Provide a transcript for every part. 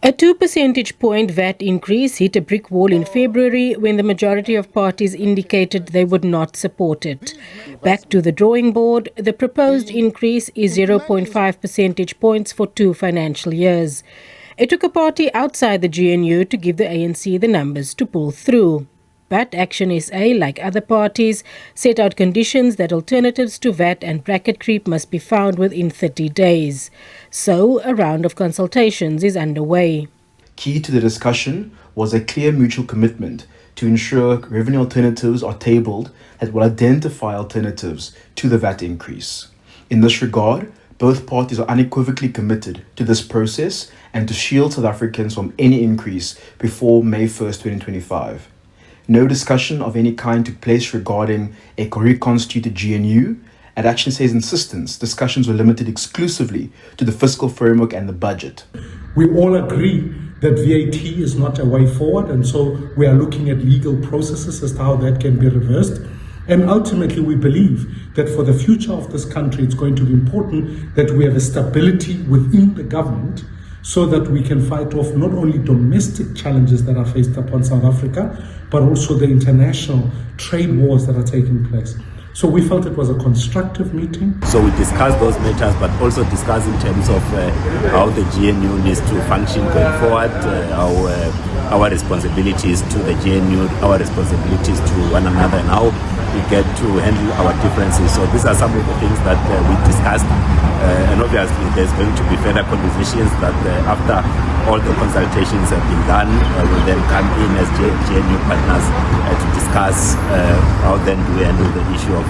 A 2 percentage point VAT increase hit a brick wall in February when the majority of parties indicated they would not support it. Back to the drawing board, the proposed increase is 0.5 percentage points for 2 financial years. It took a party outside the GNU to give the ANC the numbers to pull through. But Action SA, like other parties, set out conditions that alternatives to VAT and bracket creep must be found within 30 days. So, a round of consultations is underway. Key to the discussion was a clear mutual commitment to ensure revenue alternatives are tabled that will identify alternatives to the VAT increase. In this regard, both parties are unequivocally committed to this process and to shield South Africans from any increase before May 1st, 2025. No discussion of any kind took place regarding a reconstituted GNU. At Action SA's insistence, discussions were limited exclusively to the fiscal framework and the budget. We all agree that VAT is not a way forward, and so we are looking at legal processes as to how that can be reversed. And ultimately, we believe that for the future of this country, it's going to be important that we have a stability within the government so that we can fight off not only domestic challenges that are faced upon South Africa, but also the international trade wars that are taking place. So we felt it was a constructive meeting. So we discussed those matters, but also discussed in terms of how the GNU needs to function going forward, our responsibilities to the GNU, our responsibilities to one another, and how we get to handle our differences. So these are some of the things that we discussed, and obviously there's going to be further conversations that after all the consultations have been done, we'll then come in as GNU partners to discuss how then do we handle the issue of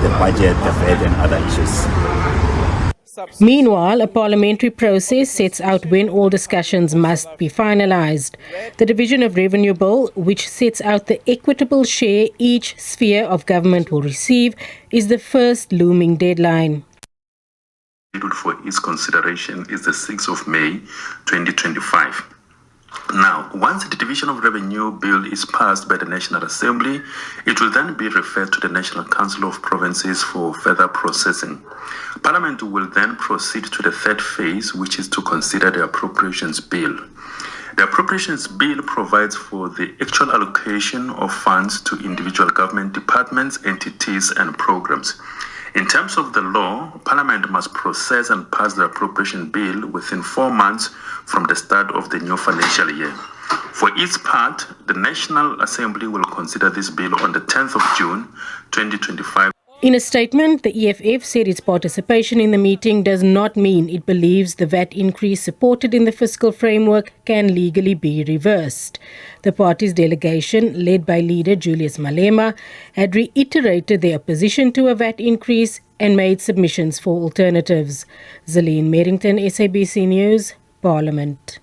the budget, the VAT and other issues. Meanwhile, a parliamentary process sets out when all discussions must be finalised. The Division of Revenue Bill, which sets out the equitable share each sphere of government will receive, is the first looming deadline. Scheduled for its consideration is the 6th of May 2025. Now, once the Division of Revenue Bill is passed by the National Assembly, it will then be referred to the National Council of Provinces for further processing. Parliament will then proceed to the third phase, which is to consider the Appropriations Bill. The Appropriations Bill provides for the actual allocation of funds to individual government departments, entities, and programs. In terms of the law, Parliament must process and pass the Appropriation Bill within 4 months from the start of the new financial year. For its part, the National Assembly will consider this bill on the 10th of June 2025. In a statement, the EFF said its participation in the meeting does not mean it believes the VAT increase supported in the fiscal framework can legally be reversed. The party's delegation, led by leader Julius Malema, had reiterated their opposition to a VAT increase and made submissions for alternatives. Zelene Merrington, SABC News, Parliament.